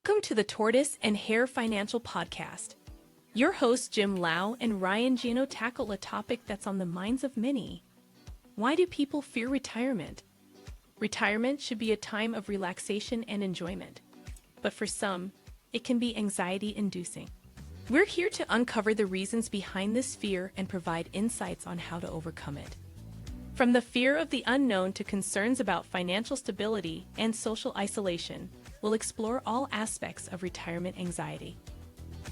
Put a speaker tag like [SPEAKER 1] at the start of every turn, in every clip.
[SPEAKER 1] Welcome to the Tortoise and Hare Financial Podcast. Your hosts Jim Lau and Ryan Genoe tackle a topic that's on the minds of many. Why do people fear retirement? Retirement should be a time of relaxation and enjoyment, but for some, it can be anxiety-inducing. We're here to uncover the reasons behind this fear and provide insights on how to overcome it. From the fear of the unknown to concerns about financial stability and social isolation, we'll explore all aspects of retirement anxiety.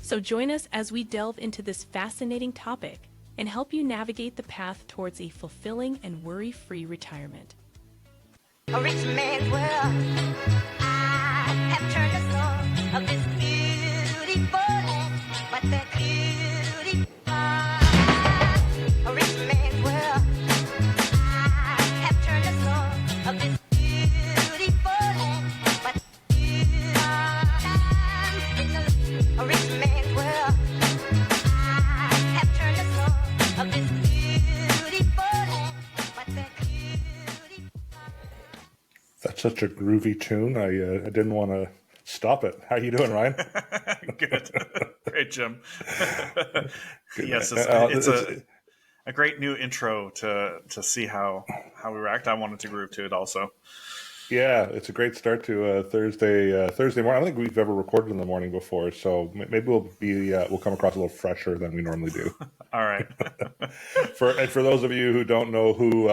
[SPEAKER 1] So join us as we delve into this fascinating topic and help you navigate the path towards a fulfilling and worry-free retirement.
[SPEAKER 2] A rich man's world. I have turned the soul of this beautiful land, but that beauty. A rich man's world. I have turned the soul of this beautiful land, but a rich man's world. I have turned the soul of this beautiful land, but that beauty.
[SPEAKER 3] That's such a groovy tune. I didn't want to stop it. How you doing, Ryan?
[SPEAKER 4] Good. Great, Jim. Yes,
[SPEAKER 3] It's
[SPEAKER 4] it's a great new intro to see how we react. I wanted to groove to it also.
[SPEAKER 3] Yeah, it's a great start to Thursday morning. I don't think we've ever recorded in the morning before, so maybe we'll come across a little fresher than we normally do.
[SPEAKER 4] All right.
[SPEAKER 3] For those of you who don't know who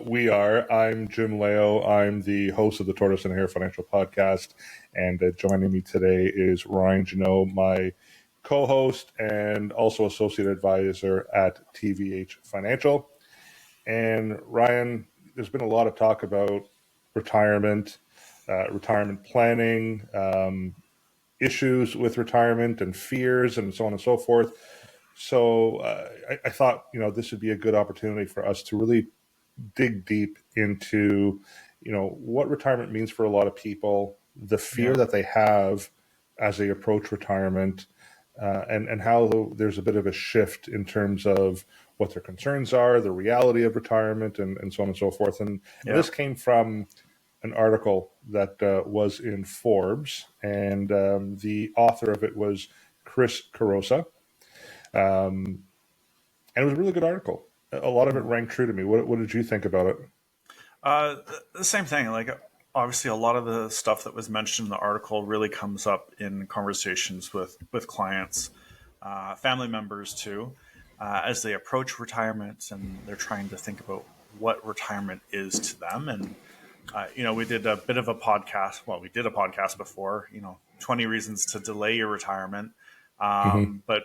[SPEAKER 3] we are, I'm Jim Leo. I'm the host of the Tortoise and Hare Financial Podcast, and joining me today is Ryan Genoe, my co-host and also associate advisor at TVH Financial. And Ryan, there's been a lot of talk about retirement, retirement planning, issues with retirement and fears and so on and so forth. So I thought, this would be a good opportunity for us to really dig deep into, what retirement means for a lot of people, the fear that they have as they approach retirement, and how there's a bit of a shift in terms of what their concerns are, the reality of retirement, and so on and so forth. And this came from an article that was in Forbes, and the author of it was Chris Carosa. And it was a really good article. A lot of it rang true to me. What did you think about it?
[SPEAKER 4] The same thing. Like, obviously, a lot of the stuff that was mentioned in the article really comes up in conversations with clients, family members too, as they approach retirement and they're trying to think about what retirement is to them. And we did a bit of a podcast. Well, we did a podcast before, 20 reasons to delay your retirement. But,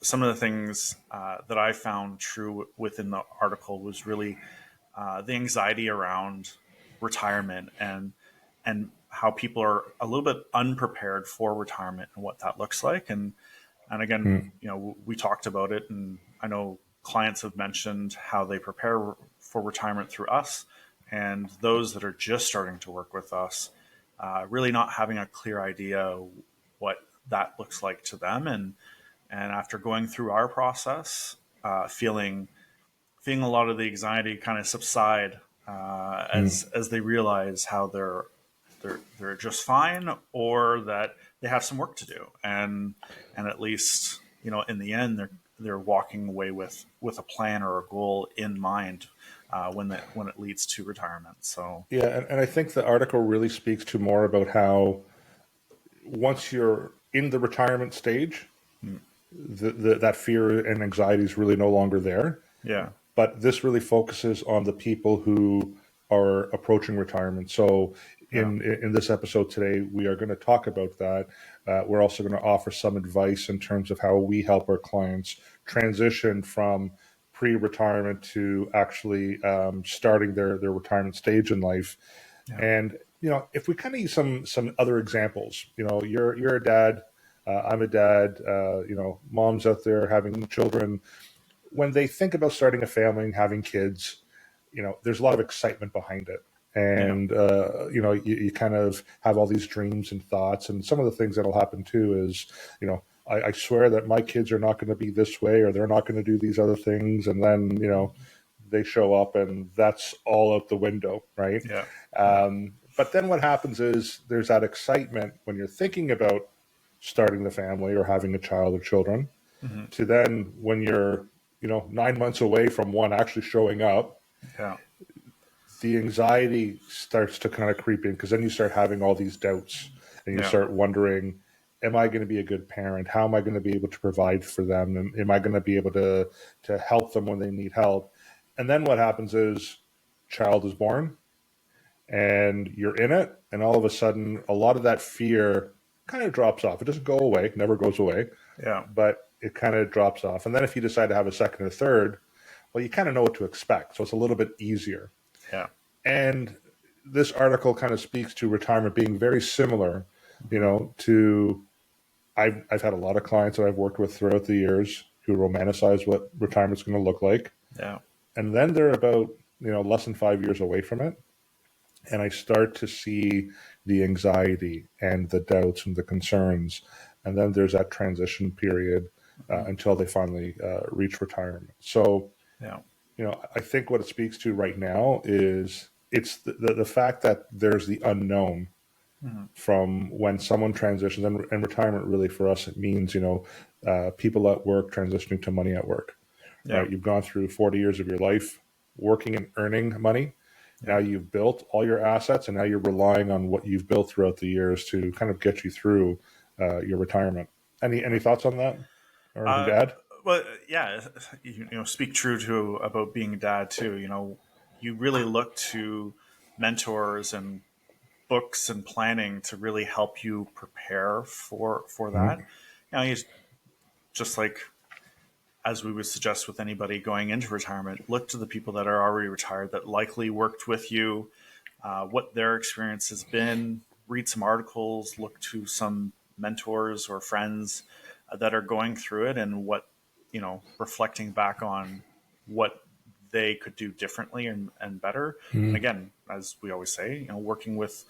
[SPEAKER 4] some of the things that I found true within the article was really the anxiety around retirement and how people are a little bit unprepared for retirement and what that looks like. And again, we talked about it, and I know clients have mentioned how they prepare for retirement through us. And those that are just starting to work with us, really not having a clear idea what that looks like to them. And after going through our process, feeling a lot of the anxiety kind of subside as they realize how they're just fine, or that they have some work to do. And at least, in the end, they're walking away with a plan or a goal in mind. When it leads to retirement. So
[SPEAKER 3] and I think the article really speaks to more about how once you're in the retirement stage, that fear and anxiety is really no longer there.
[SPEAKER 4] Yeah.
[SPEAKER 3] But this really focuses on the people who are approaching retirement. So in this episode today, we are going to talk about that. We're also going to offer some advice in terms of how we help our clients transition from pre-retirement to actually starting their retirement stage in life. And if we kind of use some other examples, you're a dad, I'm a dad, moms out there having children. When they think about starting a family and having kids, there's a lot of excitement behind it. And, you kind of have all these dreams and thoughts. And some of the things that'll happen too is, I swear that my kids are not going to be this way, or they're not going to do these other things. And then, they show up and that's all out the window, right?
[SPEAKER 4] Yeah.
[SPEAKER 3] But then what happens is there's that excitement when you're thinking about starting the family or having a child or children,
[SPEAKER 4] Mm-hmm.
[SPEAKER 3] to then when you're 9 months away from one actually showing up,
[SPEAKER 4] Yeah.
[SPEAKER 3] the anxiety starts to kind of creep in, because then you start having all these doubts and you
[SPEAKER 4] Yeah.
[SPEAKER 3] start wondering, am I going to be a good parent? How am I going to be able to provide for them? And am I going to be able to help them when they need help? And then what happens is child is born and you're in it, and all of a sudden a lot of that fear kind of drops off. It doesn't go away, never goes away,
[SPEAKER 4] Yeah.
[SPEAKER 3] but it kind of drops off. And then if you decide to have a second or third, well, you kind of know what to expect. So it's a little bit easier.
[SPEAKER 4] Yeah.
[SPEAKER 3] And this article kind of speaks to retirement being very similar,
[SPEAKER 4] Mm-hmm.
[SPEAKER 3] to I've had a lot of clients that I've worked with throughout the years who romanticize what retirement's going to look like.
[SPEAKER 4] Yeah.
[SPEAKER 3] And then they're about, less than 5 years away from it. And I start to see the anxiety and the doubts and the concerns. And then there's that transition period
[SPEAKER 4] Mm-hmm.
[SPEAKER 3] until they finally reach retirement. So,
[SPEAKER 4] Yeah.
[SPEAKER 3] I think what it speaks to right now is it's the fact that there's the unknown
[SPEAKER 4] Mm-hmm.
[SPEAKER 3] from when someone transitions, and retirement really for us, it means, people at work transitioning to money at work,
[SPEAKER 4] Yeah.
[SPEAKER 3] right? You've gone through 40 years of your life working and earning money.
[SPEAKER 4] Yeah.
[SPEAKER 3] Now you've built all your assets, and now you're relying on what you've built throughout the years to kind of get you through your retirement. Any thoughts on that, or anything
[SPEAKER 4] Uh,
[SPEAKER 3] to add?
[SPEAKER 4] well, yeah, speak true to about being a dad too. You really look to mentors and books and planning to really help you prepare for that.
[SPEAKER 3] Mhm.
[SPEAKER 4] You just like as we would suggest with anybody going into retirement, look to the people that are already retired that likely worked with you, what their experience has been. Read some articles, look to some mentors or friends that are going through it, and what reflecting back on what they could do differently and better. And
[SPEAKER 3] Mhm.
[SPEAKER 4] again, as we always say, working with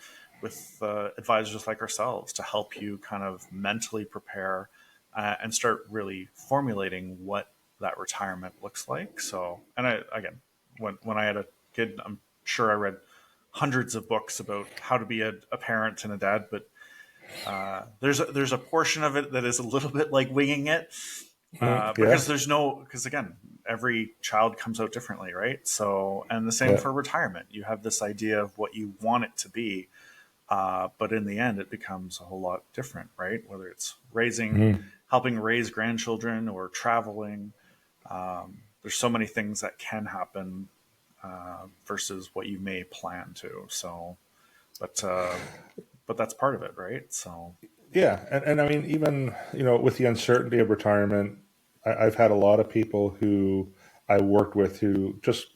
[SPEAKER 4] advisors like ourselves to help you kind of mentally prepare and start really formulating what that retirement looks like. So, and again, when I had a kid, I'm sure I read hundreds of books about how to be a parent and a dad, but there's a portion of it that is a little bit like winging it,
[SPEAKER 3] Mhm. Yeah,
[SPEAKER 4] because again, every child comes out differently, right? So, and the same
[SPEAKER 3] yeah.
[SPEAKER 4] for retirement. You have this idea of what you want it to be, but in the end, it becomes a whole lot different, right? Whether it's
[SPEAKER 3] Mhm.
[SPEAKER 4] helping raise grandchildren or traveling, there's so many things that can happen versus what you may plan to. So, but uh, but that's part of it, right? So,
[SPEAKER 3] Yeah, and I mean, even with the uncertainty of retirement, I've had a lot of people who I worked with who just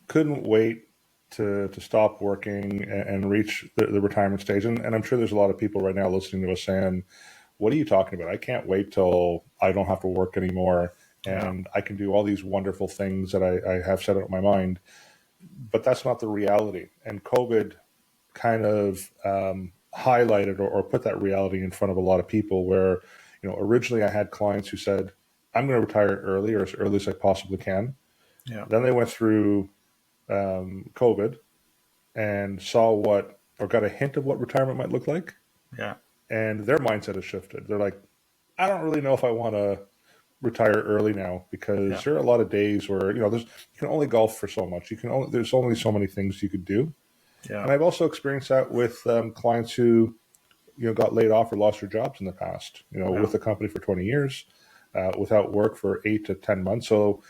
[SPEAKER 3] couldn't wait to stop working and reach the retirement stage. And I'm sure there's a lot of people right now listening to us saying, "What are you talking about? I can't wait till I don't have to work anymore,
[SPEAKER 4] yeah,
[SPEAKER 3] and I can do all these wonderful things that I have set out in my mind." But that's not the reality. And COVID kind of highlighted or put that reality in front of a lot of people where, originally I had clients who said, I'm going to retire early or as early as I possibly can.
[SPEAKER 4] yeah,
[SPEAKER 3] Then they went through COVID and saw or got a hint of what retirement might look like.
[SPEAKER 4] yeah,
[SPEAKER 3] And their mindset has shifted. They're like, I don't really know if I want to retire early now,
[SPEAKER 4] yeah,
[SPEAKER 3] because there are a lot of days where, you can only golf for so much. There's only so many things you could do.
[SPEAKER 4] yeah,
[SPEAKER 3] And I've also experienced that with clients who got laid off or lost their jobs in the past,
[SPEAKER 4] yeah,
[SPEAKER 3] with the company for 20 years, without work for 8 to 10 months. So,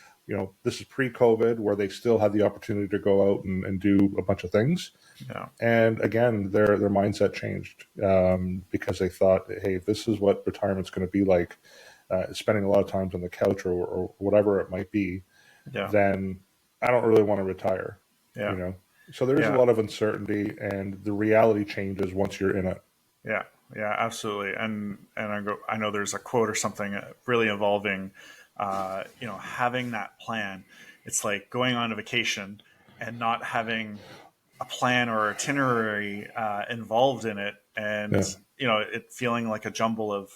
[SPEAKER 3] this is pre-COVID where they still had the opportunity to go out and do a bunch of things.
[SPEAKER 4] yeah,
[SPEAKER 3] And again, their mindset changed because they thought, hey, if this is what retirement's going to be like, spending a lot of times on the couch or whatever it might be,
[SPEAKER 4] yeah,
[SPEAKER 3] then I don't really want to retire, you
[SPEAKER 4] yeah,
[SPEAKER 3] know? So there is a
[SPEAKER 4] yeah,
[SPEAKER 3] lot of uncertainty, and the reality changes once you're in it.
[SPEAKER 4] yeah, yeah, absolutely. And I know there's a quote or something really involving, having that plan. It's like going on a vacation and not having a plan or itinerary involved in it, and
[SPEAKER 3] Yeah.
[SPEAKER 4] it feeling like a jumble of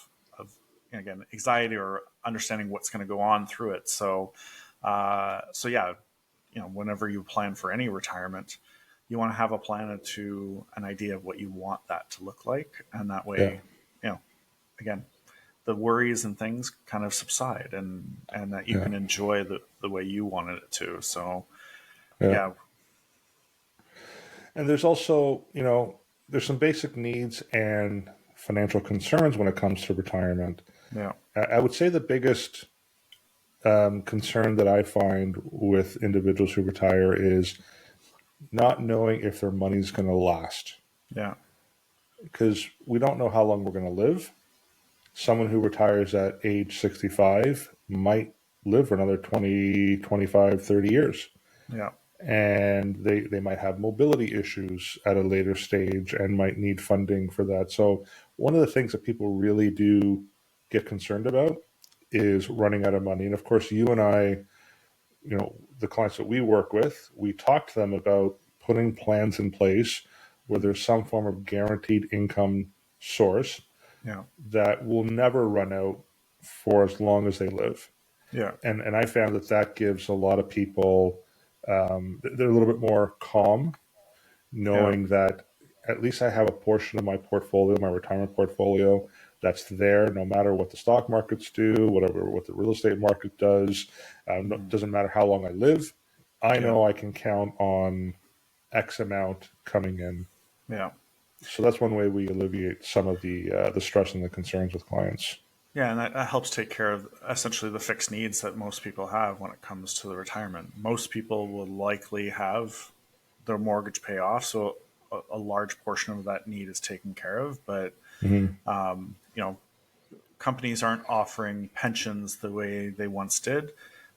[SPEAKER 4] again anxiety or understanding what's going to go on through it. So, so yeah, whenever you plan for any retirement, you want to have a plan to an idea of what you want that to look like, and that
[SPEAKER 3] Yeah.
[SPEAKER 4] way, again, the worries and things kind of subside, and that you
[SPEAKER 3] Yeah.
[SPEAKER 4] can enjoy the way you wanted it to. So
[SPEAKER 3] Yeah.
[SPEAKER 4] yeah,
[SPEAKER 3] And there's also, there's some basic needs and financial concerns when it comes to retirement.
[SPEAKER 4] yeah,
[SPEAKER 3] I would say the biggest concern that I find with individuals who retire is not knowing if their money's going to last,
[SPEAKER 4] yeah,
[SPEAKER 3] because we don't know how long we're going to live. Someone who retires at age 65 might live for another 20, 25, 30 years.
[SPEAKER 4] yeah,
[SPEAKER 3] And they might have mobility issues at a later stage and might need funding for that. So one of the things that people really do get concerned about is running out of money. And of course, you and I, the clients that we work with, we talk to them about putting plans in place where there's some form of guaranteed income source
[SPEAKER 4] yeah,
[SPEAKER 3] that will never run out for as long as they live.
[SPEAKER 4] yeah,
[SPEAKER 3] And I found that gives a lot of people, they're a little bit more calm,
[SPEAKER 4] yeah,
[SPEAKER 3] knowing that at least I have a portion of my portfolio, my retirement portfolio, that's there no matter what the stock markets do, what the real estate market does.
[SPEAKER 4] mhm,
[SPEAKER 3] Doesn't matter how long I live. I
[SPEAKER 4] yeah,
[SPEAKER 3] know I can count on X amount coming in.
[SPEAKER 4] yeah.
[SPEAKER 3] So that's one way we alleviate some of the stress and the concerns with clients.
[SPEAKER 4] Yeah, and that helps take care of essentially the fixed needs that most people have when it comes to the retirement. Most people will likely have their mortgage pay off, so a large portion of that need is taken care of. But
[SPEAKER 3] Hmm.
[SPEAKER 4] you know, companies aren't offering pensions the way they once did,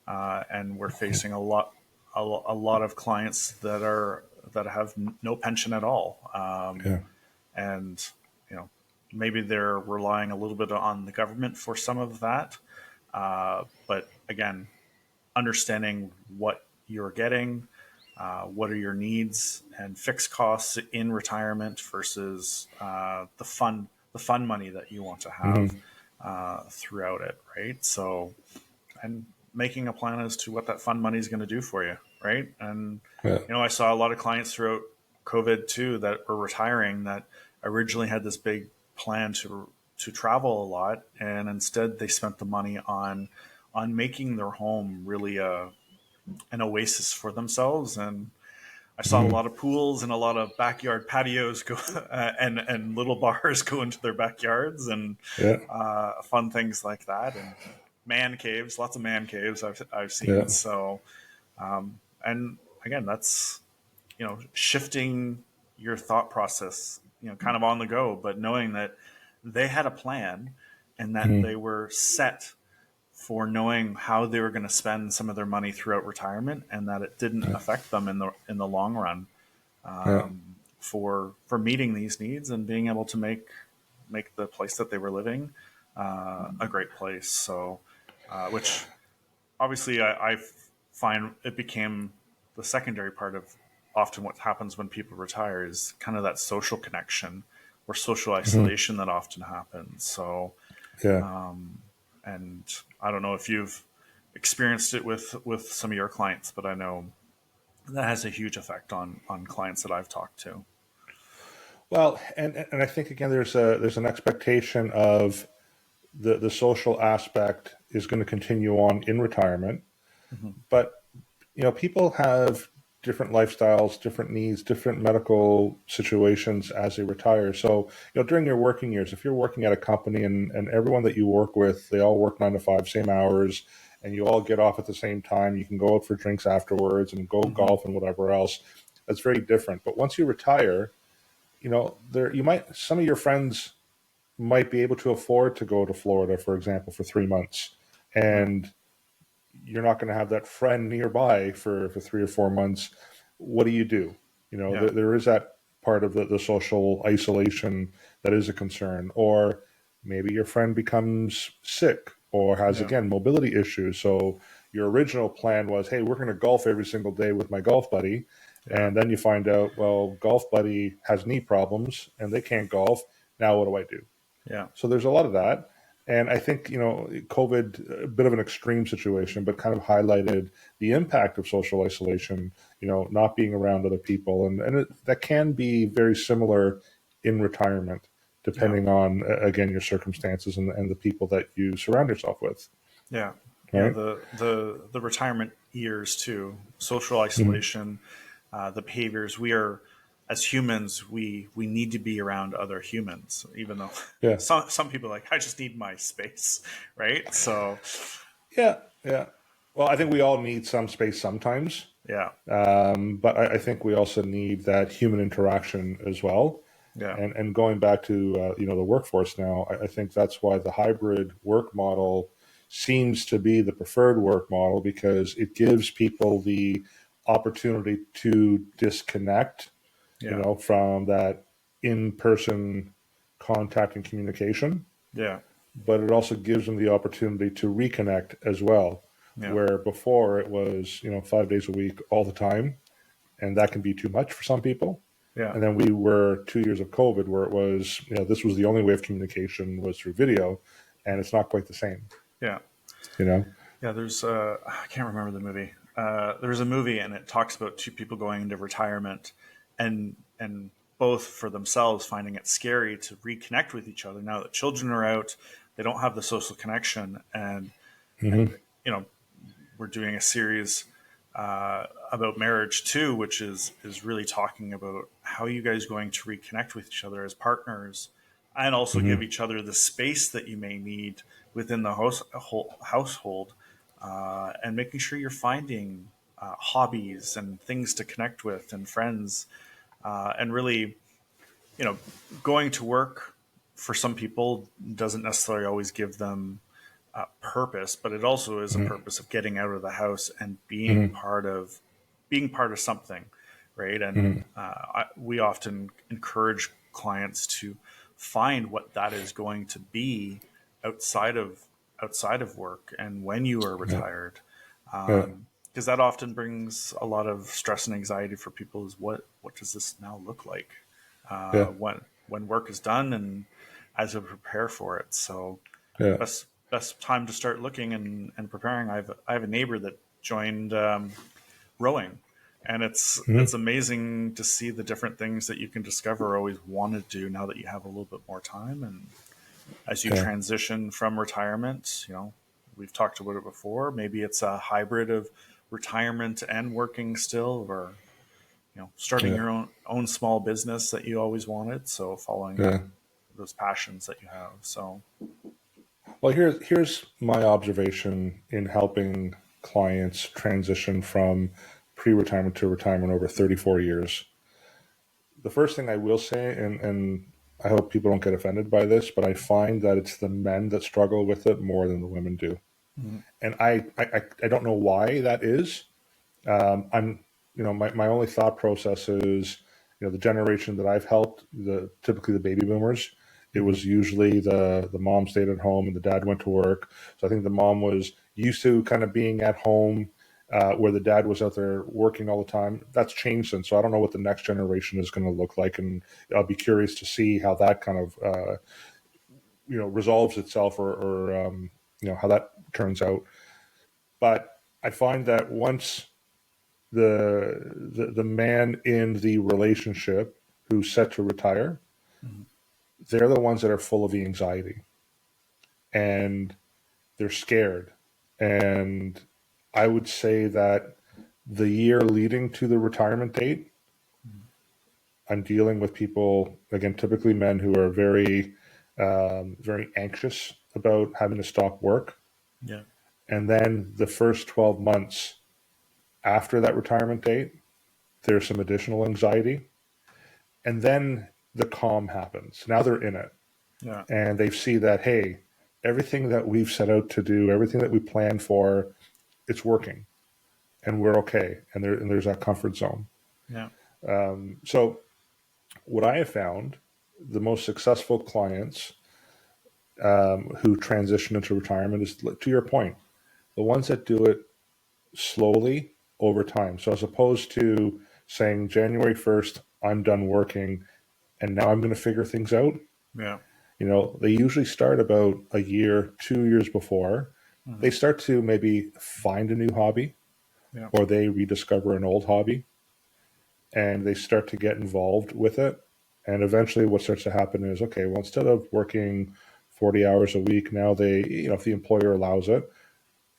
[SPEAKER 4] and we're facing a lot of clients that have no pension at all.
[SPEAKER 3] Yeah.
[SPEAKER 4] And you know, maybe they're relying a little bit on the government for some of that, but again, understanding what you're getting, what are your needs and fixed costs in retirement versus the fun money that you want to have
[SPEAKER 3] Hmm.
[SPEAKER 4] throughout it, right? So, and making a plan as to what that fund money is going to do for you, right? And
[SPEAKER 3] Yeah.
[SPEAKER 4] I saw a lot of clients throughout COVID too that were retiring that originally had this big plan to travel a lot, and instead they spent the money on making their home really an oasis for themselves. And I saw a
[SPEAKER 3] Hmm.
[SPEAKER 4] lot of pools and a lot of backyard patios go and little bars go into their backyards and
[SPEAKER 3] Yeah.
[SPEAKER 4] fun things like that, and man caves, lots of man caves I've
[SPEAKER 3] Yeah.
[SPEAKER 4] seen. So and again, that's shifting your thought process, kind of on the go, but knowing that they had a plan and that
[SPEAKER 3] Hmm.
[SPEAKER 4] they were set for knowing how they were going to spend some of their money throughout retirement, and that it didn't
[SPEAKER 3] Yeah.
[SPEAKER 4] affect them in the long run,
[SPEAKER 3] Yeah.
[SPEAKER 4] for meeting these needs and being able to make the place that they were living a great place. So, which obviously I find it became the secondary part of often what happens when people retire is kind of that social connection or social
[SPEAKER 3] Hmm.
[SPEAKER 4] isolation that often happens. So,
[SPEAKER 3] Yeah.
[SPEAKER 4] and I don't know if you've experienced it with some of your clients, but I know that has a huge effect on clients that I've talked to.
[SPEAKER 3] Well, and I think again, there's an expectation of the social aspect is going to continue on in retirement,
[SPEAKER 4] Hmm.
[SPEAKER 3] but people have different lifestyles, different needs, different medical situations as they retire. So, during your working years, if you're working at a company and everyone that you work with, they all work 9 to 5, same hours, and you all get off at the same time, you can go out for drinks afterwards and go
[SPEAKER 4] Hmm.
[SPEAKER 3] golf and whatever else. That's very different. But once you retire, there you might some of your friends might be able to afford to go to Florida, for example, for 3 months,
[SPEAKER 4] Yeah.
[SPEAKER 3] and you're not going to have that friend nearby for 3 or 4 months. What do you do?
[SPEAKER 4] Yeah.
[SPEAKER 3] There is that part of the social isolation that is a concern. Or maybe your friend becomes sick or has,
[SPEAKER 4] Yeah.
[SPEAKER 3] again, mobility issues. So your original plan was, hey, we're going to golf every single day with my golf buddy.
[SPEAKER 4] Yeah.
[SPEAKER 3] And then you find out, well, golf buddy has knee problems and they can't golf. Now what do I do?
[SPEAKER 4] Yeah.
[SPEAKER 3] So there's a lot of that. And I think, COVID, a bit of an extreme situation, but kind of highlighted the impact of social isolation, not being around other people. That can be very similar in retirement,
[SPEAKER 4] Yeah.
[SPEAKER 3] depending on, again, your circumstances and the people that you surround yourself with.
[SPEAKER 4] Yeah.
[SPEAKER 3] Right.
[SPEAKER 4] The retirement years too, social
[SPEAKER 3] Mm-hmm.
[SPEAKER 4] isolation, the behaviors. We are, as humans, we need to be around other humans, even though
[SPEAKER 3] Yeah.
[SPEAKER 4] some people are like, I just need my space, right? So
[SPEAKER 3] Yeah. Yeah. Well, I think we all need some space sometimes.
[SPEAKER 4] yeah,
[SPEAKER 3] But I think we also need that human interaction as well.
[SPEAKER 4] yeah,
[SPEAKER 3] And going back to the workforce now, I think that's why the hybrid work model seems to be the preferred work model, because it gives people the opportunity to disconnect,
[SPEAKER 4] yeah,
[SPEAKER 3] from that in-person contact and communication,
[SPEAKER 4] yeah,
[SPEAKER 3] but it also gives them the opportunity to reconnect as well.
[SPEAKER 4] yeah,
[SPEAKER 3] Where before it was, 5 days a week all the time, and that can be too much for some people.
[SPEAKER 4] yeah,
[SPEAKER 3] And then we were 2 years of COVID where it was, this was the only way of communication was through video, and it's not quite the same,
[SPEAKER 4] yeah.
[SPEAKER 3] you know?
[SPEAKER 4] Yeah, there's I can't remember the movie. There's a movie and it talks about two people going into retirement, and both for themselves finding it scary to reconnect with each other now that children are out. They don't have the social connection, and
[SPEAKER 3] Hmm.
[SPEAKER 4] we're doing a series about marriage too, which is really talking about how you guys going to reconnect with each other as partners, and also give
[SPEAKER 3] Hmm.
[SPEAKER 4] each other the space that you may need within the household, and making sure you're finding hobbies and things to connect with and friends, and really, you know, going to work for some people doesn't necessarily always give them purpose, but it also is a
[SPEAKER 3] Hmm.
[SPEAKER 4] purpose of getting out of the house and
[SPEAKER 3] Hmm.
[SPEAKER 4] being part of something, right? And
[SPEAKER 3] Hmm.
[SPEAKER 4] we often encourage clients to find what that is going to be outside of work and when you are
[SPEAKER 3] Yeah.
[SPEAKER 4] retired,
[SPEAKER 3] Yeah.
[SPEAKER 4] because that often brings a lot of stress and anxiety for people. Is what does this now look like
[SPEAKER 3] Yeah.
[SPEAKER 4] when work is done and as we prepare for it? So
[SPEAKER 3] Yeah.
[SPEAKER 4] best time to start looking and preparing. I have a neighbor that joined rowing, and it's
[SPEAKER 3] Hmm.
[SPEAKER 4] amazing to see the different things that you can discover or always want to do now that you have a little bit more time. And as you
[SPEAKER 3] Yeah.
[SPEAKER 4] transition from retirement, we've talked about it before. Maybe it's a hybrid of retirement and working still, or starting
[SPEAKER 3] Yeah.
[SPEAKER 4] your own small business that you always wanted. So following
[SPEAKER 3] Yeah.
[SPEAKER 4] those passions that you have. So
[SPEAKER 3] Well, here's my observation in helping clients transition from pre-retirement to retirement over 34 years. The first thing I will say, and I hope people don't get offended by this, but I find that it's the men that struggle with it more than the women do.
[SPEAKER 4] mhm.
[SPEAKER 3] And I don't know why that is. I'm, my only thought process is, the generation that I've helped, typically the baby boomers, it
[SPEAKER 4] Mhm.
[SPEAKER 3] was usually the mom stayed at home and the dad went to work. So I think the mom was used to kind of being at home, where the dad was out there working all the time. That's changed since. So I don't know what the next generation is going to look like, and I'll be curious to see how that kind of resolves itself, or how that turns out. But I find that once the man in the relationship who's set to retire,
[SPEAKER 4] Mhm.
[SPEAKER 3] they're the ones that are full of the anxiety, and they're scared. And I would say that the year leading to the retirement date, I'm dealing with people, again, typically men, who are very anxious about having to stop work.
[SPEAKER 4] Yeah.
[SPEAKER 3] And then the first 12 months after that retirement date, there's some additional anxiety. And then the calm happens. Now they're in it,
[SPEAKER 4] Yeah.
[SPEAKER 3] and they see that, hey, everything that we've set out to do, everything that we planned for, it's working, and we're okay. And there's that comfort zone.
[SPEAKER 4] Yeah.
[SPEAKER 3] So what I have found, the most successful clients who transition into retirement is, to your point, the ones that do it slowly over time. So as opposed to saying January 1st, I'm done working and now I'm going to figure things out.
[SPEAKER 4] Yeah.
[SPEAKER 3] They usually start about a year, 2 years before. They start to maybe find a new hobby,
[SPEAKER 4] Yeah.
[SPEAKER 3] or they rediscover an old hobby, and they start to get involved with it. And eventually what starts to happen is, okay, well, instead of working 40 hours a week, now they, if the employer allows it,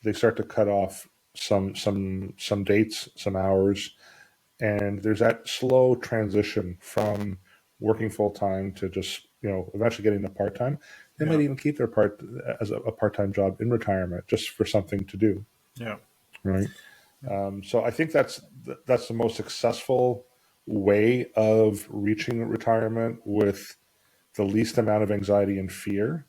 [SPEAKER 3] they start to cut off some dates, some hours, and there's that slow transition from working full time to just eventually getting a part time. They
[SPEAKER 4] Yeah.
[SPEAKER 3] might even keep their part as a part time job in retirement just for something to do,
[SPEAKER 4] Yeah.
[SPEAKER 3] right? So I think that's the most successful way of reaching retirement with the least amount of anxiety and fear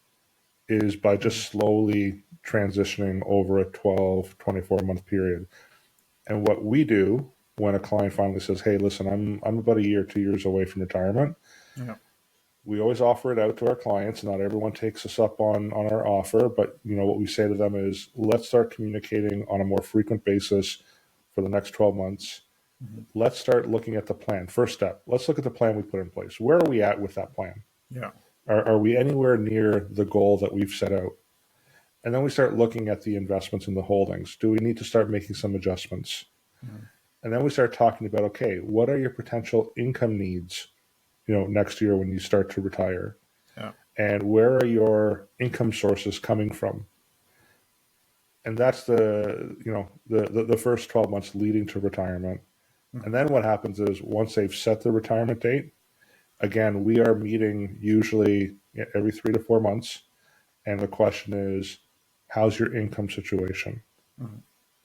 [SPEAKER 3] is by just slowly transitioning over a 12, 24-month period. And what we do when a client finally says, hey, listen, I'm about a year, 2 years away from retirement,
[SPEAKER 4] Yeah.
[SPEAKER 3] we always offer it out to our clients. Not everyone takes us up on our offer, but what we say to them is, let's start communicating on a more frequent basis for the next 12 months. Let's start looking at the plan. First step, let's look at the plan we put in place. Where are we at with that plan?
[SPEAKER 4] Yeah.
[SPEAKER 3] Are we anywhere near the goal that we've set out? And then we start looking at the investments and the holdings. Do we need to start making some adjustments? And then we start talking about, okay, what are your potential income needs, next year when you start to retire?
[SPEAKER 4] Yeah.
[SPEAKER 3] And where are your income sources coming from? And that's the first 12 months leading to retirement. And then what happens is once they've set the retirement date, again, we are meeting usually every 3 to 4 months. And the question is, how's your income situation?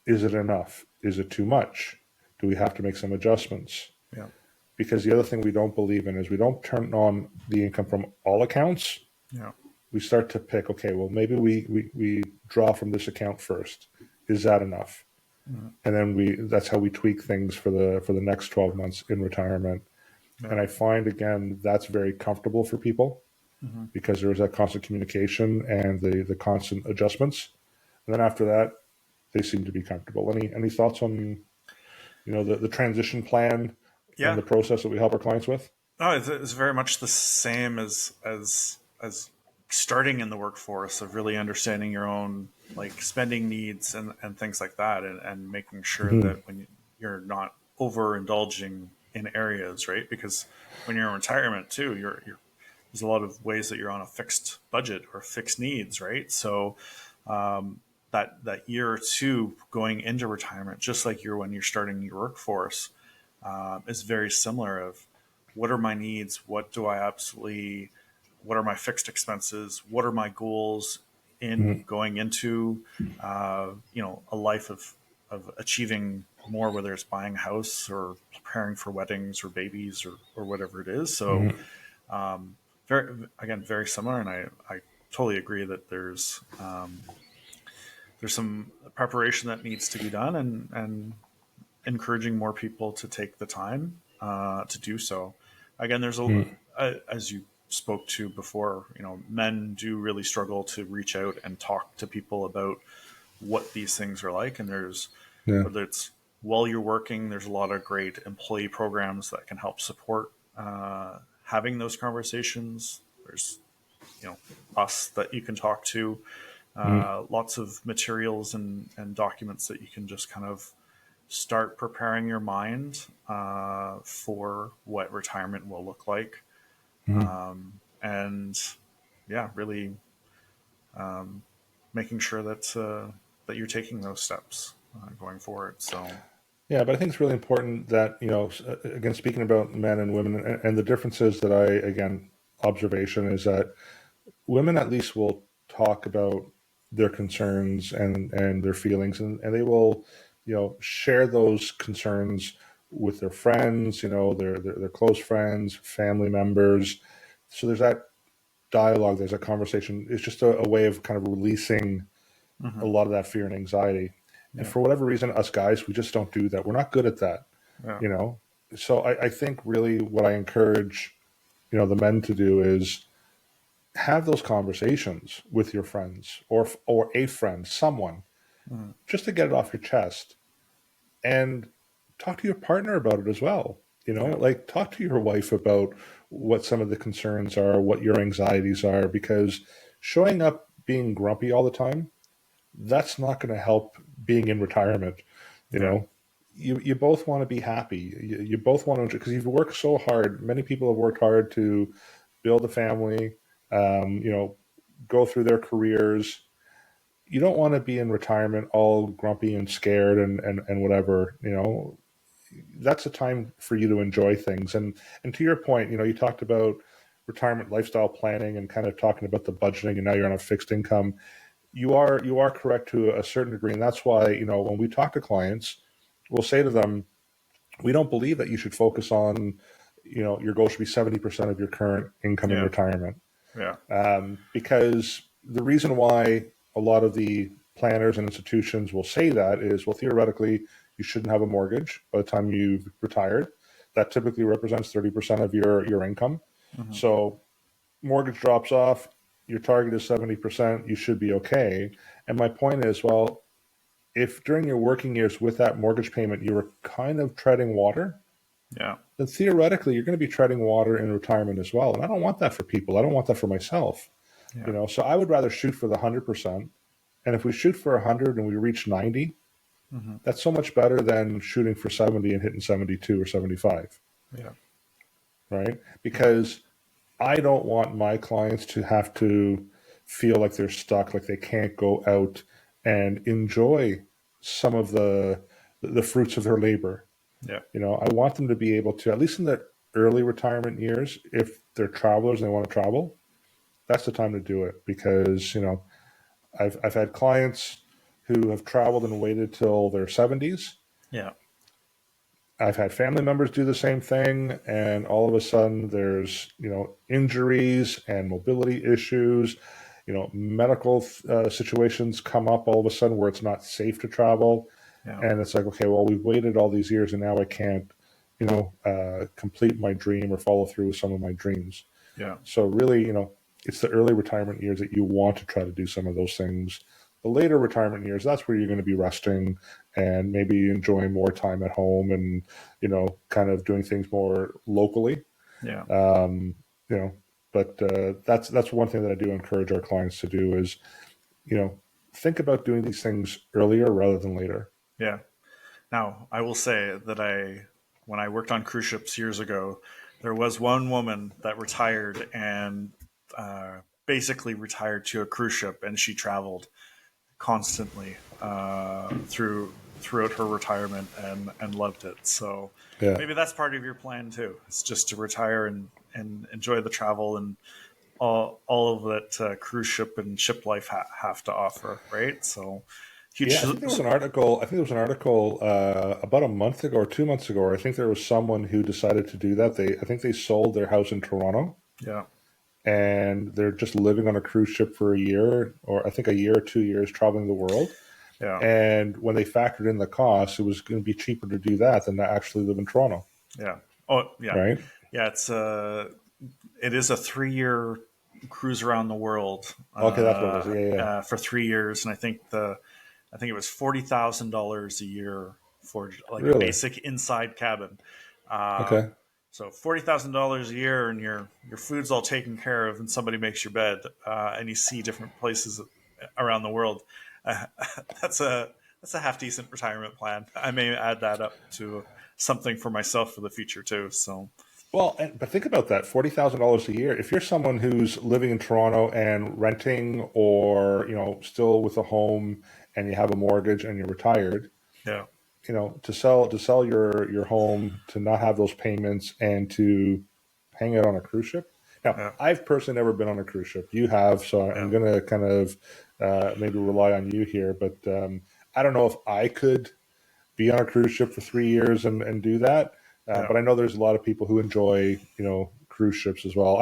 [SPEAKER 3] Is it enough? Is it too much? Do we have to make some adjustments?
[SPEAKER 4] Yeah.
[SPEAKER 3] Because the other thing we don't believe in is we don't turn on the income from all accounts.
[SPEAKER 4] Yeah.
[SPEAKER 3] We start to pick, okay, well, maybe we draw from this account first. Is that enough? And then that's how we tweak things for the next 12 months in retirement. And I find, again, that's very comfortable for people because there is that constant communication and the constant adjustments. And then after that, they seem to be comfortable. Any thoughts on the transition plan and
[SPEAKER 4] Yeah.
[SPEAKER 3] the process that we help our clients with?
[SPEAKER 4] No, it's very much the same as starting in the workforce, of really understanding your own like spending needs and things like that, and making sure
[SPEAKER 3] Mm-hmm.
[SPEAKER 4] that when you're not overindulging in areas, right? Because when you're in retirement too, you're there's a lot of ways that you're on a fixed budget or fixed needs, right? So that year or two going into retirement, just like when you're starting your workforce, is very similar. Of what are my needs? What are my fixed expenses? What are my goals in going into, a life of achieving more, whether it's buying a house or preparing for weddings or babies or whatever it is. So, very similar. And I totally agree that there's some preparation that needs to be done, and encouraging more people to take the time to do so. Again, as you spoke to before, men do really struggle to reach out and talk to people about what these things are like. And
[SPEAKER 3] Yeah.
[SPEAKER 4] whether it's while you're working, there's a lot of great employee programs that can help support having those conversations. There's, us that you can talk to, lots of materials and documents that you can just kind of start preparing your mind for what retirement will look like. And yeah, really making sure that you're taking those steps going forward. So
[SPEAKER 3] Yeah, but I think it's really important that, again, speaking about men and women, and the differences that again, observation is that women at least will talk about their concerns and their feelings, and they will, share those concerns with their friends, their close friends, family members. So there's that dialogue, there's that conversation. It's just a way of kind of releasing a lot of that fear and anxiety. And
[SPEAKER 4] yeah,
[SPEAKER 3] for whatever reason, us guys, we just don't do that. We're not good at that,
[SPEAKER 4] yeah,
[SPEAKER 3] you know? So I think really what I encourage, the men to do is have those conversations with your friends or a friend, someone, just to get it off your chest, and talk to your partner about it as well.
[SPEAKER 4] yeah,
[SPEAKER 3] Like talk to your wife about what some of the concerns are, what your anxieties are, because showing up being grumpy all the time, that's not going to help being in retirement. You
[SPEAKER 4] Yeah.
[SPEAKER 3] know, you both want to be happy. You both want to, because you've worked so hard. Many people have worked hard to build a family, go through their careers. You don't want to be in retirement all grumpy and scared and whatever. That's a time for you to enjoy things. And to your point, you talked about retirement lifestyle planning and kind of talking about the budgeting, and now you're on a fixed income. You are correct to a certain degree, and that's why when we talk to clients, we'll say to them, we don't believe that you should focus on your goal should be 70% of your current income in
[SPEAKER 4] Yeah.
[SPEAKER 3] retirement,
[SPEAKER 4] Yeah.
[SPEAKER 3] because the reason why a lot of the planners and institutions will say that is, well, theoretically, you shouldn't have a mortgage by the time you've retired. That typically represents 30% of your income.
[SPEAKER 4] Mm-hmm.
[SPEAKER 3] So mortgage drops off, your target is 70%, you should be okay. And my point is, well, if during your working years with that mortgage payment, you were kind of treading water,
[SPEAKER 4] Yeah.
[SPEAKER 3] then theoretically you're going to be treading water in retirement as well. And I don't want that for people. I don't want that for myself.
[SPEAKER 4] Yeah.
[SPEAKER 3] So I would rather shoot for the 100%. And if we shoot for 100 and we reach 90,
[SPEAKER 4] Mm-hmm.
[SPEAKER 3] that's so much better than shooting for 70 and hitting 72 or 75,
[SPEAKER 4] Yeah.
[SPEAKER 3] right? Because I don't want my clients to have to feel like they're stuck, like they can't go out and enjoy some of the fruits of their labor.
[SPEAKER 4] Yeah.
[SPEAKER 3] I want them to be able to, at least in the early retirement years, if they're travelers and they want to travel, that's the time to do it. Because I've had clients who have traveled and waited till their 70s.
[SPEAKER 4] Yeah.
[SPEAKER 3] I've had family members do the same thing, and all of a sudden there's injuries and mobility issues, medical situations come up all of a sudden where it's not safe to travel,
[SPEAKER 4] Yeah.
[SPEAKER 3] and it's like, okay, well, we've waited all these years and now I can't complete my dream or follow through with some of my dreams.
[SPEAKER 4] Yeah.
[SPEAKER 3] So really, it's the early retirement years that you want to try to do some of those things. The later retirement years, that's where you're going to be resting and maybe enjoying more time at home and, kind of doing things more locally.
[SPEAKER 4] Yeah.
[SPEAKER 3] But that's one thing that I do encourage our clients to do is, think about doing these things earlier rather than later.
[SPEAKER 4] Yeah. Now, I will say that when I worked on cruise ships years ago, there was one woman that retired and basically retired to a cruise ship, and she traveled constantly throughout her retirement and loved it. So
[SPEAKER 3] Yeah.
[SPEAKER 4] maybe that's part of your plan too. It's just to retire and enjoy the travel and all of that cruise ship and ship life have to offer, right? So huge.
[SPEAKER 3] Yeah, I think there was an article. I think there was an article about a month ago or 2 months ago. I think there was someone who decided to do that. I think they sold their house in Toronto,
[SPEAKER 4] Yeah.
[SPEAKER 3] and they're just living on a cruise ship for a year, or I think a year or 2 years, traveling the world.
[SPEAKER 4] Yeah.
[SPEAKER 3] And when they factored in the cost, it was going to be cheaper to do that than to actually live in Toronto,
[SPEAKER 4] Yeah. Oh, yeah.
[SPEAKER 3] right?
[SPEAKER 4] Yeah. It is a 3-year cruise around the world.
[SPEAKER 3] Okay, that's what it is. Yeah.
[SPEAKER 4] For 3 years, and I think it was $40,000 a year for like a
[SPEAKER 3] Really?
[SPEAKER 4] basic inside cabin.
[SPEAKER 3] Okay.
[SPEAKER 4] So $40,000 a year, and your food's all taken care of, and somebody makes your bed, and you see different places around the world. That's a half decent retirement plan. I may add that up to something for myself for the future too. So.
[SPEAKER 3] Well, but think about that, $40,000 a year. If you're someone who's living in Toronto and renting, or still with a home, and you have a mortgage and you're retired,
[SPEAKER 4] Yeah.
[SPEAKER 3] to sell your home, to not have those payments, and to hang out on a cruise ship. Now,
[SPEAKER 4] Yeah.
[SPEAKER 3] I've personally never been on a cruise ship. You have, so I'm going to kind of maybe rely on you here. But I don't know if I could be on a cruise ship for 3 years and do that.
[SPEAKER 4] Yeah.
[SPEAKER 3] But I know there's a lot of people who enjoy, cruise ships as well.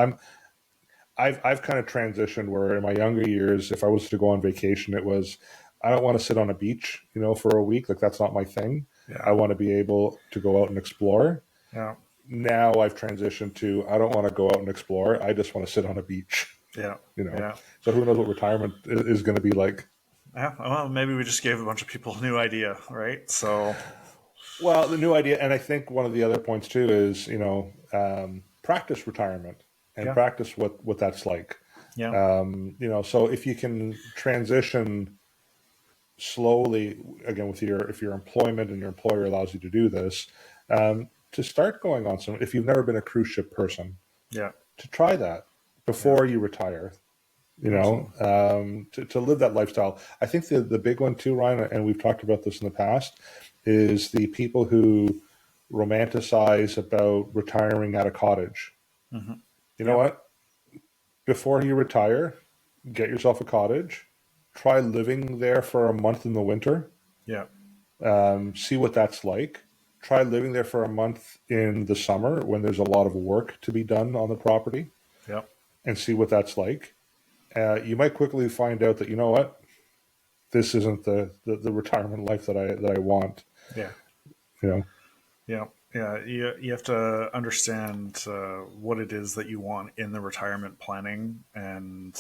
[SPEAKER 3] I've kind of transitioned where in my younger years, if I was to go on vacation, it was, I don't want to sit on a beach, for a week. Like, that's not my thing.
[SPEAKER 4] Yeah.
[SPEAKER 3] I want to be able to go out and explore.
[SPEAKER 4] Yeah.
[SPEAKER 3] Now I've transitioned to, I don't want to go out and explore. I just want to sit on a beach,
[SPEAKER 4] Yeah. Yeah.
[SPEAKER 3] So who knows what retirement is going to be like.
[SPEAKER 4] Yeah. Well, maybe we just gave a bunch of people a new idea, right? So.
[SPEAKER 3] Well, the new idea, and I think one of the other points too is, practice retirement and
[SPEAKER 4] Yeah.
[SPEAKER 3] practice what that's like.
[SPEAKER 4] Yeah.
[SPEAKER 3] So if you can transition slowly, again, with if your employment and your employer allows you to do this, to start going on some, if you've never been a cruise ship person,
[SPEAKER 4] Yeah.
[SPEAKER 3] to try that
[SPEAKER 4] Yeah.
[SPEAKER 3] before you retire,
[SPEAKER 4] Absolutely.
[SPEAKER 3] to live that lifestyle. I think the big one too, Ryan, and we've talked about this in the past, is the people who romanticize about retiring at a cottage.
[SPEAKER 4] Hmm.
[SPEAKER 3] You know
[SPEAKER 4] Yep.
[SPEAKER 3] what? Before you retire, get yourself a cottage, try living there for a month in the winter,
[SPEAKER 4] Yeah.
[SPEAKER 3] see what that's like. Try living there for a month in the summer when there's a lot of work to be done on the property,
[SPEAKER 4] Yep.
[SPEAKER 3] and see what that's like. You might quickly find out that, you know what, this isn't the retirement life that I want.
[SPEAKER 4] Yeah.
[SPEAKER 3] You know.
[SPEAKER 4] Yeah. Yeah. You have to understand what it is that you want in the retirement planning, and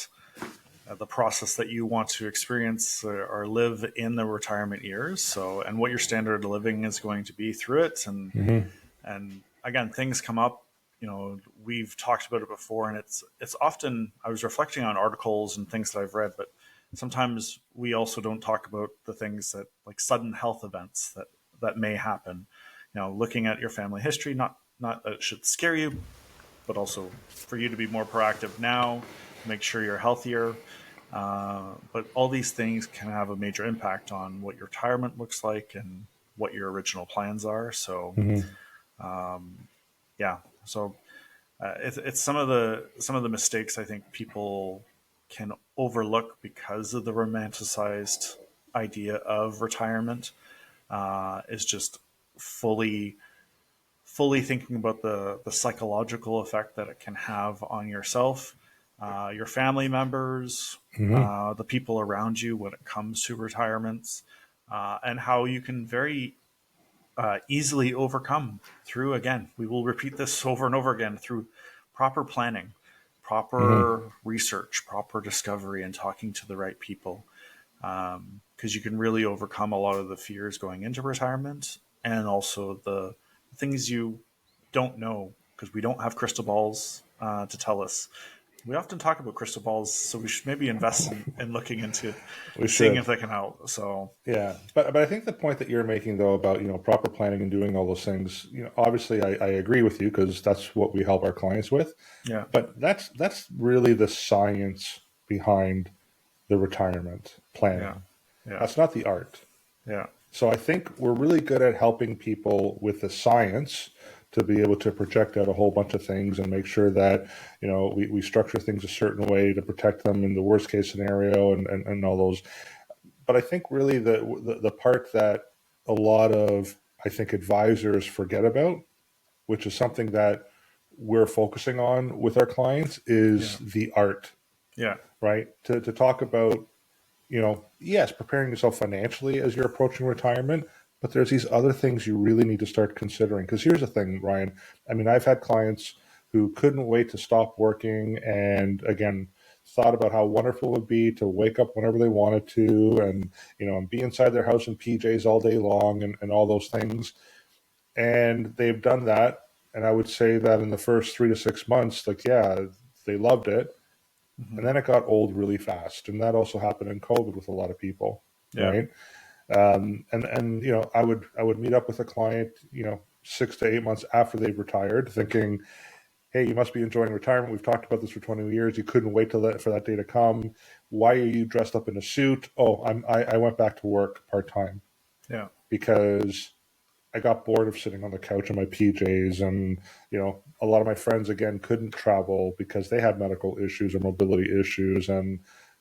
[SPEAKER 4] the process that you want to experience or live in the retirement years. So, and what your standard of living is going to be through it. And again, things come up. We've talked about it before, and it's often, I was reflecting on articles and things that I've read, but sometimes we also don't talk about the things that, like, sudden health events that may happen. Looking at your family history, not that it should scare you, but also for you to be more proactive now, make sure you're healthier. But all these things can have a major impact on what your retirement looks like and what your original plans are. So,
[SPEAKER 3] Mm-hmm.
[SPEAKER 4] yeah. So it's some of the mistakes I think people can overlook because of the romanticized idea of retirement. Is just fully fully thinking about the psychological effect that it can have on yourself, your family members,
[SPEAKER 3] Mm-hmm.
[SPEAKER 4] the people around you when it comes to retirements, and how you can very easily overcome through, again, we will repeat this over and over again, through proper planning,
[SPEAKER 3] Mm-hmm.
[SPEAKER 4] proper research, proper discovery, and talking to the right people. Because you can really overcome a lot of the fears going into retirement, and also the things you don't know, because we don't have crystal balls to tell us. We often talk about crystal balls, so we should maybe invest in looking into
[SPEAKER 3] We
[SPEAKER 4] seeing
[SPEAKER 3] should.
[SPEAKER 4] if they can help. So,
[SPEAKER 3] Yeah, but I think the point that you're making though about proper planning and doing all those things, obviously I agree with you because that's what we help our clients with.
[SPEAKER 4] yeah,
[SPEAKER 3] But that's really the science behind the retirement
[SPEAKER 4] yeah,
[SPEAKER 3] planning.
[SPEAKER 4] yeah,
[SPEAKER 3] That's not the art.
[SPEAKER 4] yeah,
[SPEAKER 3] So I think we're really good at helping people with the science to be able to project out a whole bunch of things and make sure that we structure things a certain way to protect them in the worst case scenario and all those. But I think really the part that a lot of, I think, advisors forget about, which is something that we're focusing on with our clients,
[SPEAKER 4] yeah,
[SPEAKER 3] is the art,
[SPEAKER 4] yeah,
[SPEAKER 3] right? To talk about, yes, preparing yourself financially as you're approaching retirement, but there's these other things you really need to start considering. Because here's the thing, Ryan. I mean, I've had clients who couldn't wait to stop working and, again, thought about how wonderful it would be to wake up whenever they wanted to and be inside their house in PJs all day long and all those things. And they've done that. And I would say that in the first 3 to 6 months, like, yeah, they loved it,
[SPEAKER 4] hmm,
[SPEAKER 3] and then it got old really fast, and that also happened in COVID with a lot of people,
[SPEAKER 4] yeah,
[SPEAKER 3] right? And I would meet up with a client, 6 to 8 months after they've retired, thinking, "Hey, you must be enjoying retirement. We've talked about this for 20 years. You couldn't wait for that day to come. Why are you dressed up in a suit?" "Oh, I went back to work part time
[SPEAKER 4] yeah,
[SPEAKER 3] because I got bored of sitting on the couch in my PJs, and a lot of my friends again couldn't travel because they had medical issues or mobility issues, and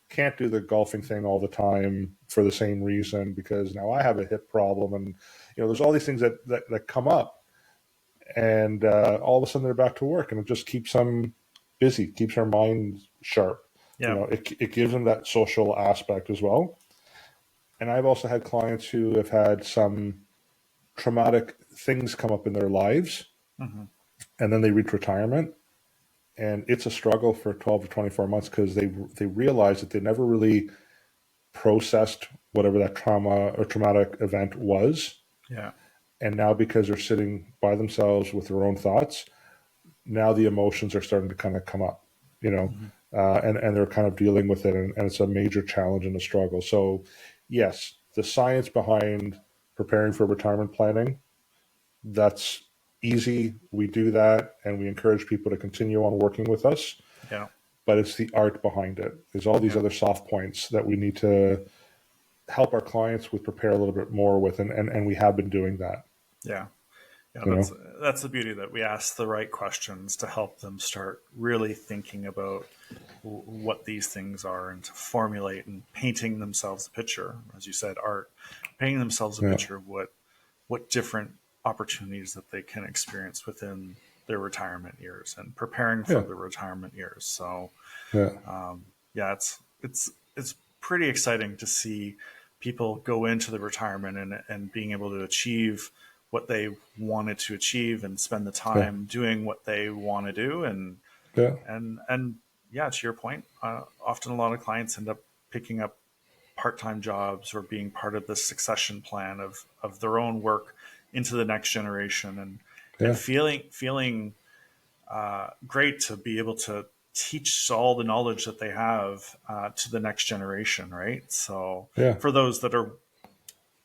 [SPEAKER 3] can't do the golfing thing all the time for the same reason because now I have a hip problem, and there's all these things that come up, and all of a sudden they're back to work, and it just keeps them busy, keeps their mind sharp.
[SPEAKER 4] yeah,
[SPEAKER 3] It gives them that social aspect as well. And I've also had clients who have had some traumatic things come up in their lives,
[SPEAKER 4] hmm,
[SPEAKER 3] and then they reach retirement, and it's a struggle for 12 to 24 months because they realize that they never really processed whatever that trauma or traumatic event was.
[SPEAKER 4] yeah,
[SPEAKER 3] And now, because they're sitting by themselves with their own thoughts, now the emotions are starting to kind of come up, you know,
[SPEAKER 4] Mhm.
[SPEAKER 3] and they're kind of dealing with it, and it's a major challenge and a struggle. So, yes, the science behind preparing for retirement planning, that's easy. We do that, and we encourage people to continue on working with us.
[SPEAKER 4] Yeah.
[SPEAKER 3] But it's the art behind it. There's all these
[SPEAKER 4] Yeah.
[SPEAKER 3] other soft points that we need to help our clients with, prepare a little bit more with, and we have been doing that.
[SPEAKER 4] Yeah. Yeah,
[SPEAKER 3] You know,
[SPEAKER 4] that's the beauty, that we ask the right questions to help them start really thinking about what these things are, and to formulate and painting themselves a picture, as you said, art, painting themselves a
[SPEAKER 3] yeah,
[SPEAKER 4] picture of what different opportunities that they can experience within their retirement years and preparing for
[SPEAKER 3] yeah,
[SPEAKER 4] the retirement years. So
[SPEAKER 3] yeah,
[SPEAKER 4] yeah, it's pretty exciting to see people go into the retirement and being able to achieve what they wanted to achieve and spend the
[SPEAKER 3] yeah,
[SPEAKER 4] time doing what they want to do.
[SPEAKER 3] yeah,
[SPEAKER 4] And yeah, to your point, often a lot of clients end up picking up part-time jobs or being part of the succession plan of their own work into the next generation, and
[SPEAKER 3] yeah,
[SPEAKER 4] feeling great to be able to teach all the knowledge that they have to the next generation, right? So
[SPEAKER 3] yeah,
[SPEAKER 4] for those that are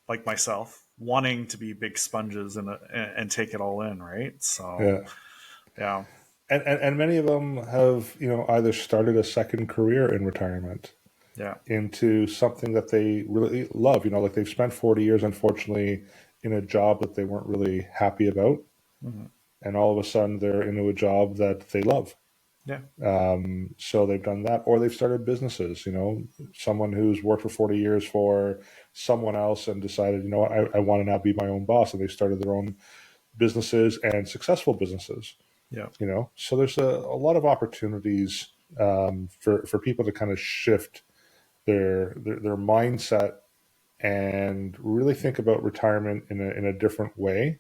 [SPEAKER 4] like myself, wanting to be big sponges and take it all in, right? So
[SPEAKER 3] yeah.
[SPEAKER 4] yeah,
[SPEAKER 3] And many of them have, you know, either started a second career in retirement
[SPEAKER 4] yeah,
[SPEAKER 3] into something that they really love. You know, like they've spent 40 years, unfortunately, in a job that they weren't really happy about,
[SPEAKER 4] hmm,
[SPEAKER 3] and all of a sudden they're into a job that they love.
[SPEAKER 4] yeah,
[SPEAKER 3] So they've done that, or they've started businesses. You know, someone who's worked for 40 years for someone else and decided, you know what, I want to now be my own boss, and they started their own businesses and successful businesses.
[SPEAKER 4] yeah,
[SPEAKER 3] You know, so there's a lot of opportunities for people to kind of shift their mindset and really think about retirement in a different way.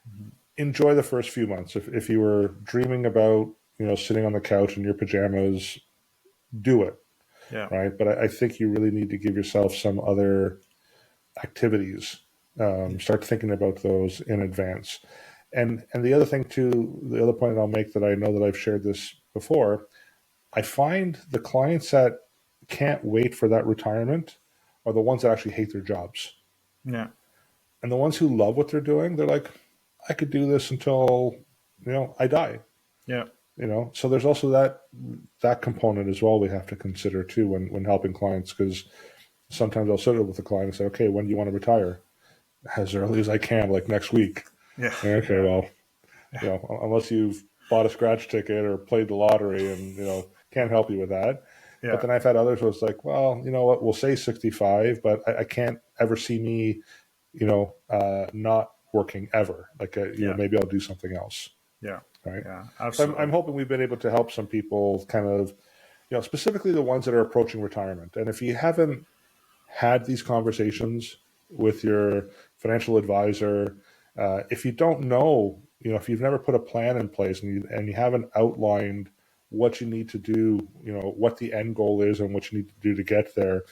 [SPEAKER 4] hmm,
[SPEAKER 3] Enjoy the first few months. If you were dreaming about, you know, sitting on the couch in your pajamas, do it,
[SPEAKER 4] yeah,
[SPEAKER 3] right? But I think you really need to give yourself some other activities.
[SPEAKER 4] yeah,
[SPEAKER 3] Start thinking about those in advance. And the other thing too, the other point I'll make, that I know that I've shared this before, I find the clients that can't wait for that retirement are the ones that actually hate their jobs.
[SPEAKER 4] yeah,
[SPEAKER 3] And the ones who love what they're doing, they're like, I could do this until, you know, I die.
[SPEAKER 4] yeah,
[SPEAKER 3] You know, so there's also that component as well we have to consider too when helping clients, because sometimes I'll sit with the client and say, okay, when do you want to retire? As early as I can, like next week.
[SPEAKER 4] yeah,
[SPEAKER 3] Okay,
[SPEAKER 4] yeah,
[SPEAKER 3] well, you know, unless you've bought a scratch ticket or played the lottery, and, you know, can't help you with that. But
[SPEAKER 4] yeah,
[SPEAKER 3] then I've had others where it's like, well, you know what, we'll say 65, but I can't ever see me, you know, not working ever. Like, you know,
[SPEAKER 4] yeah,
[SPEAKER 3] maybe I'll do something else,
[SPEAKER 4] yeah,
[SPEAKER 3] right?
[SPEAKER 4] yeah,
[SPEAKER 3] So I'm
[SPEAKER 4] absolutely.
[SPEAKER 3] hoping we've been able to help some people kind of, you know, specifically the ones that are approaching retirement. And if you haven't had these conversations with your financial advisor, if you don't know, you know, if you've never put a plan in place, and you haven't outlined what you need to do, you know, what the end goal is and what you need to do to get there,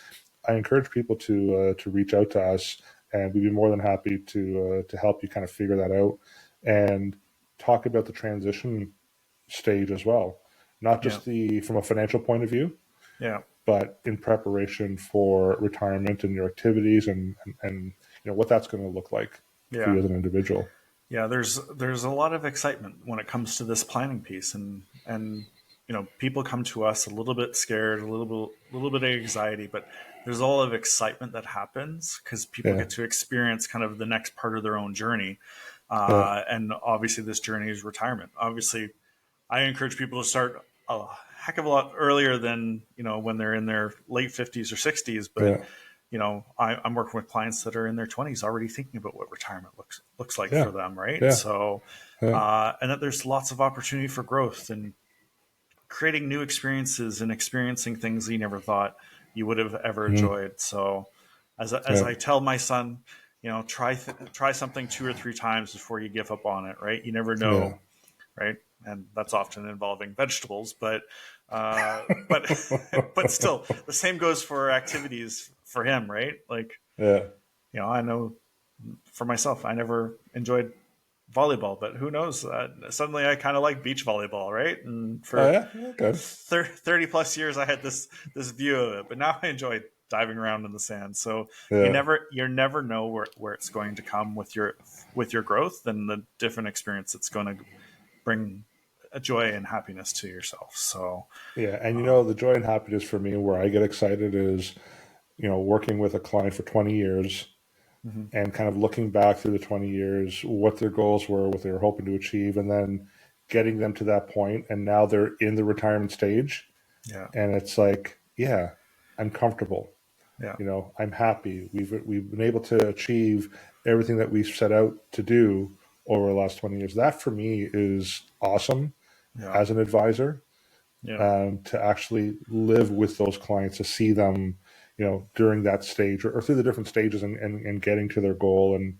[SPEAKER 3] I encourage people to reach out to us, and we'd be more than happy to help you kind of figure that out and talk about the transition stage as well, not
[SPEAKER 4] Yeah,
[SPEAKER 3] just the from a financial point of view,
[SPEAKER 4] yeah,
[SPEAKER 3] but in preparation for retirement and your activities, and you know what that's going to look like for
[SPEAKER 4] yeah.
[SPEAKER 3] you as an individual.
[SPEAKER 4] Yeah, there's a lot of excitement when it comes to this planning piece, and you know, people come to us a little bit scared, a little bit of anxiety, but there's a lot of excitement that happens because people
[SPEAKER 3] Yeah,
[SPEAKER 4] get to experience kind of the next part of their own journey,
[SPEAKER 3] yeah,
[SPEAKER 4] and obviously this journey is retirement. Obviously, I encourage people to start a heck of a lot earlier than, you know, when they're in their late 50s or 60s, but
[SPEAKER 3] yeah,
[SPEAKER 4] you know, I'm working with clients that are in their 20s already thinking about what retirement looks like
[SPEAKER 3] yeah,
[SPEAKER 4] for them, right?
[SPEAKER 3] yeah,
[SPEAKER 4] So,
[SPEAKER 3] yeah,
[SPEAKER 4] and that there's lots of opportunity for growth and creating new experiences and experiencing things you never thought you would have ever
[SPEAKER 3] mhm,
[SPEAKER 4] enjoyed. So, as
[SPEAKER 3] yeah,
[SPEAKER 4] I tell my son, you know, try something two or three times before you give up on it, right? You never
[SPEAKER 3] yeah,
[SPEAKER 4] know, right? And that's often involving vegetables, but but still, the same goes for activities for him, right? Like,
[SPEAKER 3] yeah,
[SPEAKER 4] you know, I know for myself, I never enjoyed volleyball, but who knows? Suddenly I kind of like beach volleyball, right? And
[SPEAKER 3] Oh
[SPEAKER 4] for
[SPEAKER 3] yeah, okay.
[SPEAKER 4] 30 plus years I had this view of it, but now I enjoy diving around in the sand. So
[SPEAKER 3] Yeah,
[SPEAKER 4] you never know where it's going to come with your growth and the different experience it's going to bring a joy and happiness to yourself. So
[SPEAKER 3] yeah. And the joy and happiness for me, where I get excited is, working with a client for 20 years
[SPEAKER 4] mhm.
[SPEAKER 3] and kind of looking back through the 20 years, what their goals were, what they were hoping to achieve, and then getting them to that point, and now they're in the retirement stage,
[SPEAKER 4] Yeah,
[SPEAKER 3] and it's like, yeah, I'm comfortable.
[SPEAKER 4] yeah,
[SPEAKER 3] I'm happy. We've been able to achieve everything that we set out to do over the last 20 years. That for me is awesome
[SPEAKER 4] yeah,
[SPEAKER 3] as an advisor,
[SPEAKER 4] yeah,
[SPEAKER 3] to actually live with those clients, to see them, during that stage or through the different stages and getting to their goal. And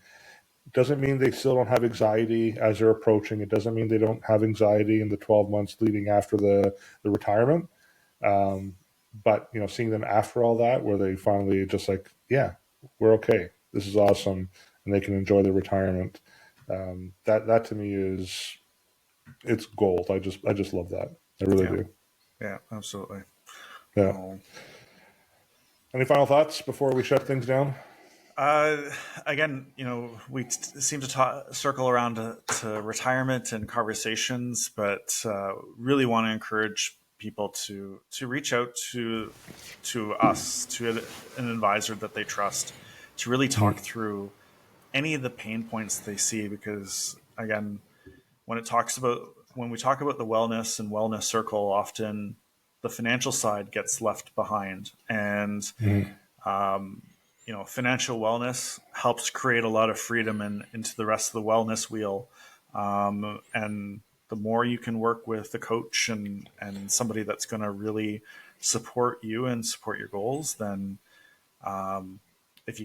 [SPEAKER 3] it doesn't mean they still don't have anxiety as they're approaching. It doesn't mean they don't have anxiety in the 12 months leading after the retirement. Um, but seeing them after all that, where they finally just like, yeah, we're okay. This is awesome, and they can enjoy their retirement. That to me is it's gold. I just love that. I really
[SPEAKER 4] yeah,
[SPEAKER 3] do.
[SPEAKER 4] yeah, absolutely.
[SPEAKER 3] Yeah.
[SPEAKER 4] Oh.
[SPEAKER 3] Any final thoughts before we shut things down?
[SPEAKER 4] Uh, Again, we seem to circle around to retirement and conversations, but really want to encourage people to reach out to us, to an advisor that they trust, to really talk through any of the pain points they see. Because again, when we talk about the wellness and wellness circle, often the financial side gets left behind, and
[SPEAKER 3] Mhm.
[SPEAKER 4] financial wellness helps create a lot of freedom into the rest of the wellness wheel. And the more you can work with a coach and somebody that's going to really support you and support your goals, then if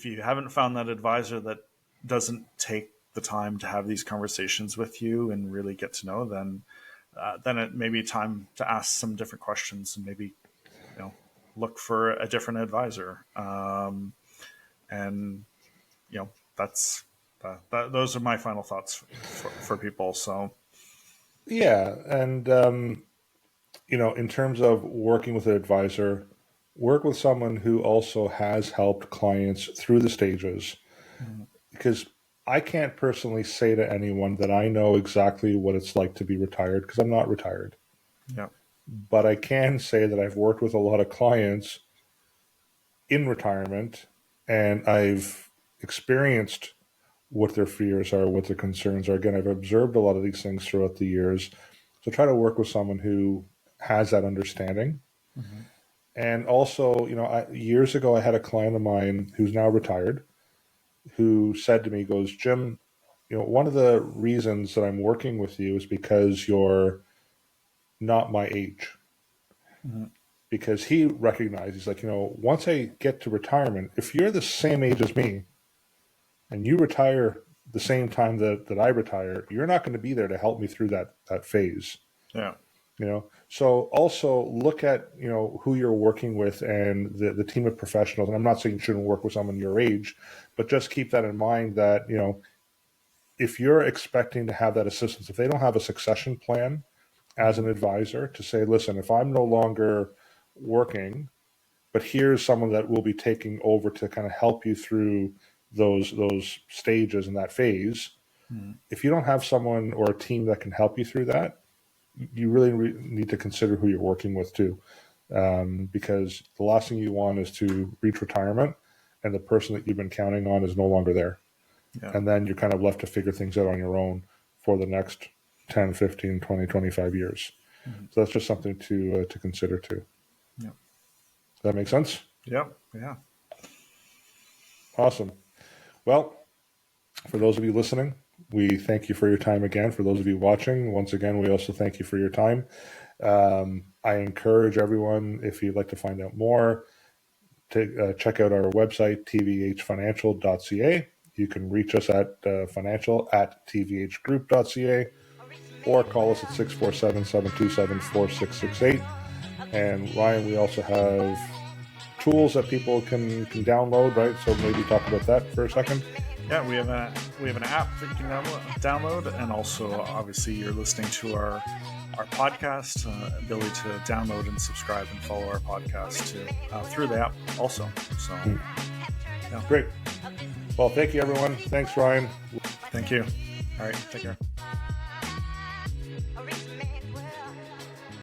[SPEAKER 4] you haven't found that advisor that doesn't take the time to have these conversations with you and really get to know, then it may be time to ask some different questions and maybe look for a different advisor. And that's those are my final thoughts for people. So
[SPEAKER 3] Yeah, and in terms of working with an advisor, work with someone who also has helped clients through the stages,
[SPEAKER 4] mm,
[SPEAKER 3] because I can't personally say to anyone that I know exactly what it's like to be retired because I'm not retired.
[SPEAKER 4] yeah,
[SPEAKER 3] But I can say that I've worked with a lot of clients in retirement, and I've experienced what their fears are, what their concerns are. Again, I've observed a lot of these things throughout the years. So try to work with someone who has that understanding.
[SPEAKER 4] hmm,
[SPEAKER 3] And also, years ago, I had a client of mine who's now retired who said to me, goes, Jim, one of the reasons that I'm working with you is because you're not my age.
[SPEAKER 4] hmm,
[SPEAKER 3] Because he recognized, he's like, once I get to retirement, if you're the same age as me and you retire the same time that I retire, you're not going to be there to help me through that phase.
[SPEAKER 4] yeah,
[SPEAKER 3] So also look at who you're working with and the team of professionals. And I'm not saying you shouldn't work with someone your age, but just keep that in mind that if you're expecting to have that assistance, if they don't have a succession plan as an advisor to say, listen, if I'm no longer working, but here's someone that will be taking over to kind of help you through those stages and that phase.
[SPEAKER 4] mm,
[SPEAKER 3] If you don't have someone or a team that can help you through that, you really need to consider who you're working with too, because the last thing you want is to reach retirement and the person that you've been counting on is no longer there,
[SPEAKER 4] yeah,
[SPEAKER 3] and then you're kind of left to figure things out on your own for the next 10, 15, 20, 25 years.
[SPEAKER 4] mhm,
[SPEAKER 3] So that's just something to consider too.
[SPEAKER 4] yeah,
[SPEAKER 3] Does that make sense?
[SPEAKER 4] yeah, yeah.
[SPEAKER 3] Awesome. Well, for those of you listening, we thank you for your time again. For those of you watching, once again, we also thank you for your time. I encourage everyone, if you'd like to find out more, to check out our website, tvhfinancial.ca. You can reach us at financial@tvhgroup.ca, or call us at 647-727-4668. And Ryan, we also have tools that people can download, right? So maybe talk about that for a second.
[SPEAKER 4] Yeah, we have an app that you can download, and also obviously you're listening to our podcast. Ability to download and subscribe and follow our podcast through the app also. So, yeah.
[SPEAKER 3] Great. Well, thank you, everyone. Thanks, Ryan.
[SPEAKER 4] Thank you. All right, take care.